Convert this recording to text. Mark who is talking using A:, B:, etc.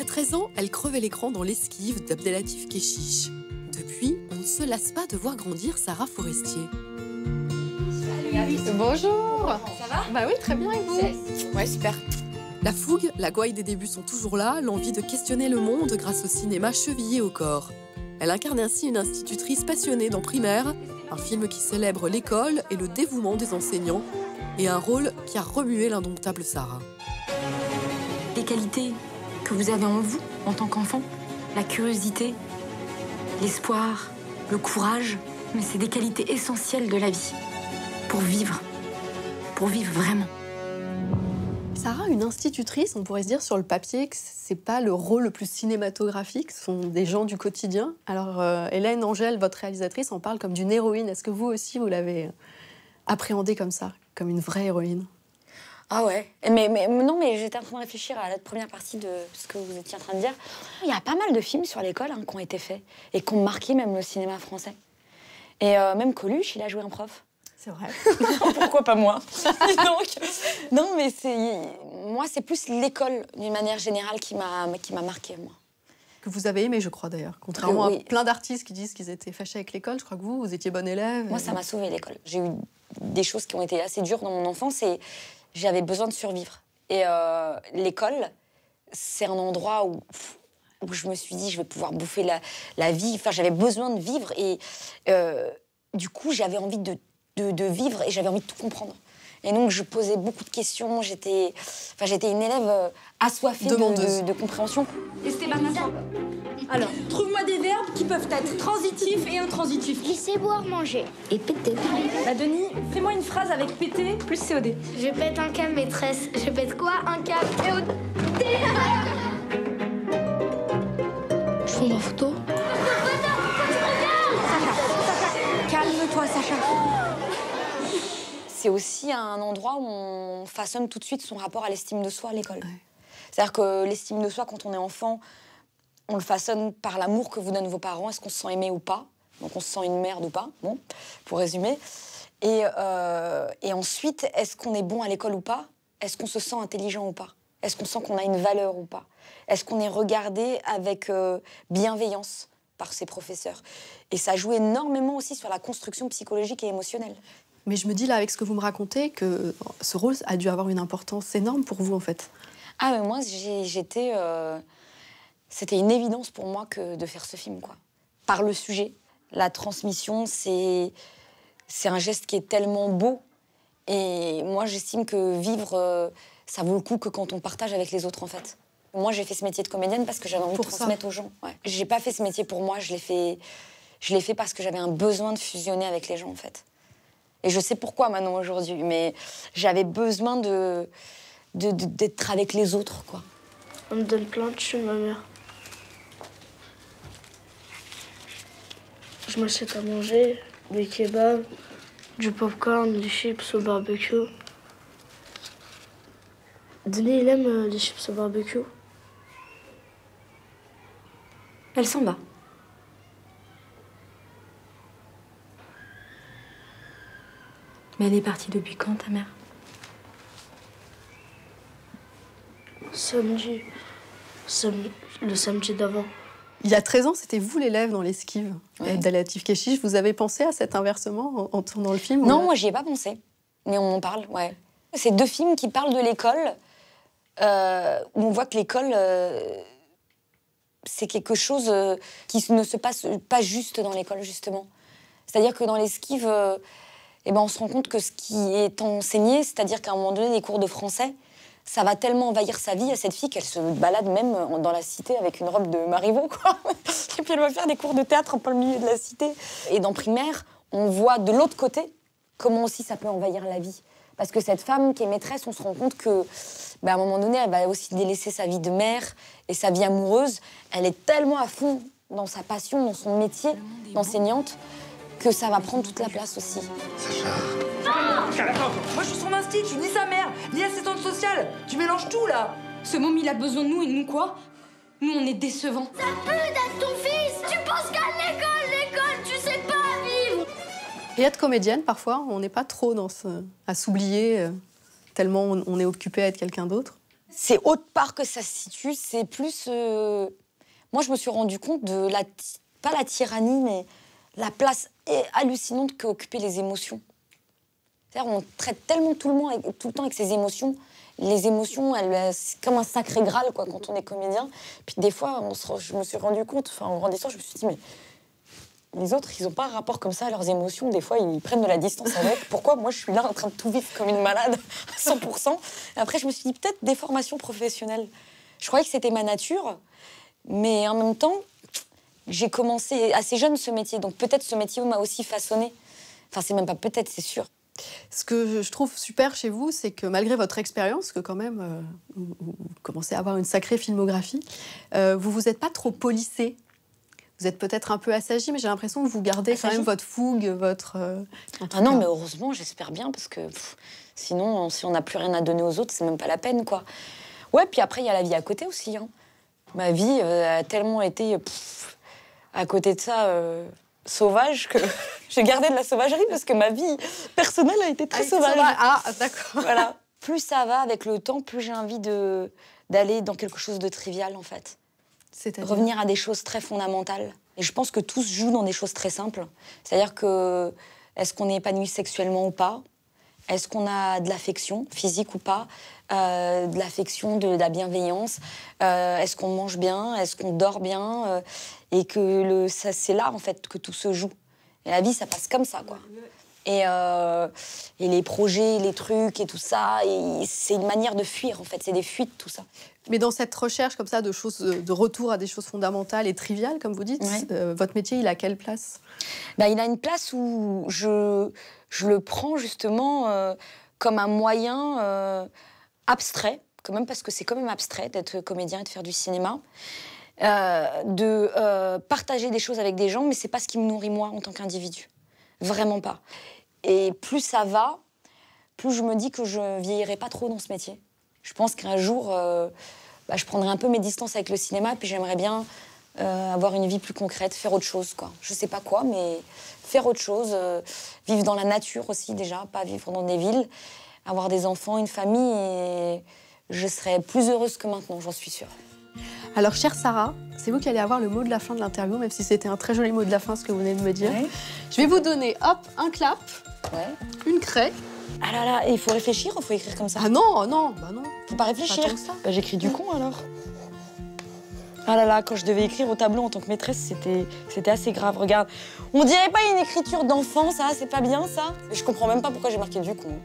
A: a 13 ans, elle crevait l'écran dans l'Esquive d'Abdelatif Kechiche. Depuis, on ne se lasse pas de voir grandir Sarah Forestier.
B: Bonjour.
C: Ça va?
B: Bah oui, très bien, et vous?
C: Ouais, super.
A: La fougue, la gouaille des débuts sont toujours là, l'envie de questionner le monde grâce au cinéma chevillé au corps. Elle incarne ainsi une institutrice passionnée dans Primaire, un film qui célèbre l'école et le dévouement des enseignants, et un rôle qui a remué l'indomptable Sarah.
D: Les qualités que vous avez en vous, en tant qu'enfant, la curiosité, l'espoir, le courage, mais c'est des qualités essentielles de la vie, pour vivre vraiment.
B: Sarah, une institutrice, on pourrait se dire sur le papier que c'est pas le rôle le plus cinématographique, ce sont des gens du quotidien. Alors Hélène Angèle, votre réalisatrice, en parle comme d'une héroïne. Est-ce que vous aussi, vous l'avez appréhendée comme ça, comme une vraie héroïne?
C: Ah ouais, mais j'étais en train de réfléchir à la première partie de ce que vous étiez en train de dire. Il y a pas mal de films sur l'école qui ont été faits et qui ont marqué même le cinéma français. Et même Coluche, il a joué un prof.
B: C'est vrai.
C: Pourquoi pas moi? Donc, non, mais moi, c'est plus l'école, d'une manière générale, qui m'a marquée, moi.
B: Que vous avez aimé, je crois, d'ailleurs. Contrairement
C: oui.
B: à plein d'artistes qui disent qu'ils étaient fâchés avec l'école, je crois que vous étiez bonne élève.
C: Moi, ça m'a sauvé l'école. J'ai eu des choses qui ont été assez dures dans mon enfance et j'avais besoin de survivre. Et l'école, c'est un endroit où je me suis dit, je vais pouvoir bouffer la vie. Enfin, j'avais besoin de vivre et du coup, j'avais envie de vivre et j'avais envie de tout comprendre. Et donc, je posais beaucoup de questions. J'étais une élève assoiffée de compréhension.
E: Esteban, alors, trouve-moi des verbes qui peuvent être transitifs et intransitifs.
F: Laisser, boire, manger. Et péter.
E: Bah, Denis, fais-moi une phrase avec péter plus COD.
F: Je pète un câble, maîtresse. Je pète quoi? Un câble COD.
D: Je fais ma photo.
E: Calme-toi, Sacha.
C: C'est aussi un endroit où on façonne tout de suite son rapport à l'estime de soi à l'école.
B: Ouais.
C: C'est-à-dire que l'estime de soi, quand on est enfant, on le façonne par l'amour que vous donnent vos parents. Est-ce qu'on se sent aimé ou pas? Donc on se sent une merde ou pas, bon, pour résumer. Et ensuite, est-ce qu'on est bon à l'école ou pas? Est-ce qu'on se sent intelligent ou pas? Est-ce qu'on sent qu'on a une valeur ou pas? Est-ce qu'on est regardé avec bienveillance par ses professeurs? Et ça joue énormément aussi sur la construction psychologique et émotionnelle.
B: Mais je me dis là, avec ce que vous me racontez, que ce rôle a dû avoir une importance énorme pour vous, en fait.
C: Ah, mais moi, c'était une évidence pour moi que de faire ce film, quoi. Par le sujet, la transmission, c'est un geste qui est tellement beau. Et moi, j'estime que vivre, ça vaut le coup que quand on partage avec les autres, en fait. Moi, j'ai fait ce métier de comédienne parce que j'avais envie de transmettre aux gens. Ouais. J'ai pas fait ce métier pour moi, je l'ai fait parce que j'avais un besoin de fusionner avec les gens, en fait. Et je sais pourquoi maintenant, aujourd'hui, mais j'avais besoin d'être avec les autres, quoi.
F: On me donne plein de chez ma mère. Je m'achète à manger, des kebabs, du popcorn, des chips au barbecue. Denis, il aime les chips au barbecue.
D: Elle s'en va. Mais elle est partie depuis quand, ta mère?
F: Le samedi d'avant.
B: Il y a 13 ans, c'était vous l'élève dans l'Esquive d'Abdelatif Kechiche. Vous avez pensé à cet inversement en tournant le film?
C: Non, moi, j'y ai pas pensé. Mais on en parle, ouais. C'est deux films qui parlent de l'école, où on voit que l'école, c'est quelque chose qui ne se passe pas juste dans l'école, justement. C'est-à-dire que dans l'Esquive, on se rend compte que ce qui est enseigné, c'est-à-dire qu'à un moment donné, les cours de français, ça va tellement envahir sa vie à cette fille qu'elle se balade même dans la cité avec une robe de Marivaux, quoi. Et puis elle va faire des cours de théâtre en plein milieu de la cité. Et dans Primaire, on voit de l'autre côté comment aussi ça peut envahir la vie. Parce que cette femme qui est maîtresse, on se rend compte que, à un moment donné, elle va aussi délaisser sa vie de mère et sa vie amoureuse. Elle est tellement à fond dans sa passion, dans son métier d'enseignante, que ça va prendre toute la place aussi.
G: Sacha.
E: Moi, je suis son instit, je suis ni sa mère, ni assistante sociale. Tu mélanges tout, là. Ce môme, il a besoin de nous, et nous, quoi? Nous, on est décevants.
F: Ça peut d'être ton fils. Tu penses qu'à l'école, tu sais pas vivre.
B: Et être comédienne, parfois, on n'est pas trop à s'oublier, tellement on est occupé à être quelqu'un d'autre.
C: C'est autre part que ça se situe, c'est plus... Moi, je me suis rendu compte de pas la tyrannie, mais la place hallucinante qu'occupaient les émotions. C'est-à-dire, on traite tellement tout le temps avec ses émotions. Les émotions, c'est comme un sacré graal, quoi, quand on est comédien. Puis des fois, je me suis rendu compte, en grandissant, je me suis dit, mais les autres, ils n'ont pas un rapport comme ça à leurs émotions. Des fois, ils prennent de la distance avec. Pourquoi moi, je suis là en train de tout vivre comme une malade à 100%. Et après, je me suis dit, peut-être des formations professionnelles. Je croyais que c'était ma nature, mais en même temps, j'ai commencé assez jeune ce métier. Donc peut-être ce métier m'a aussi façonné. Enfin, c'est même pas peut-être, c'est sûr.
B: Ce que je trouve super chez vous, c'est que malgré votre expérience, que quand même, vous commencez à avoir une sacrée filmographie, vous vous êtes pas trop polissé. Vous êtes peut-être un peu assagi, mais j'ai l'impression que vous gardez quand même votre fougue, votre...
C: Ah non, mais heureusement, j'espère bien, parce que sinon, si on n'a plus rien à donner aux autres, c'est même pas la peine, quoi. Ouais, puis après, il y a la vie à côté aussi. Hein. Ma vie a tellement été, à côté de ça, sauvage, que j'ai gardé de la sauvagerie, parce que ma vie personnelle a été très sauvage.
B: Ah, d'accord.
C: Voilà. Plus ça va avec le temps, plus j'ai envie d'aller dans quelque chose de trivial, en fait. Revenir à des choses très fondamentales. Et je pense que tout se joue dans des choses très simples. C'est-à-dire que, est-ce qu'on est épanoui sexuellement ou pas? Est-ce qu'on a de l'affection, physique ou pas? De l'affection, de la bienveillance? Est-ce qu'on mange bien? Est-ce qu'on dort bien? Et que c'est là, en fait, que tout se joue. Et la vie, ça passe comme ça, quoi. Et les projets, les trucs et tout ça, c'est une manière de fuir, en fait. C'est des fuites, tout ça.
B: Mais dans cette recherche comme ça de retour à des choses fondamentales et triviales, comme vous dites, ouais. Votre métier, il a quelle place?
C: Il a une place où je le prends justement comme un moyen abstrait, quand même, parce que c'est quand même abstrait d'être comédien et de faire du cinéma, de partager des choses avec des gens, mais c'est pas ce qui me nourrit moi en tant qu'individu. Vraiment pas. Et plus ça va, plus je me dis que je vieillirai pas trop dans ce métier. Je pense qu'un jour, je prendrai un peu mes distances avec le cinéma, puis j'aimerais bien avoir une vie plus concrète, faire autre chose, quoi. Je sais pas quoi, mais faire autre chose, vivre dans la nature aussi déjà, pas vivre dans des villes, avoir des enfants, une famille, et je serais plus heureuse que maintenant, j'en suis sûre.
B: Alors, chère Sarah, c'est vous qui allez avoir le mot de la fin de l'interview, même si c'était un très joli mot de la fin, ce que vous venez de me dire. Ouais. Je vais vous donner, hop, un clap, une craie.
C: Ah là là, et il faut réfléchir ou il faut écrire comme ça?
B: Ah non, non, bah non.
C: Faut pas réfléchir. J'écris du con alors. Ah là là, quand je devais écrire au tableau en tant que maîtresse, c'était assez grave. Regarde, on dirait pas une écriture d'enfant, ça, c'est pas bien ça. Je comprends même pas pourquoi j'ai marqué du con.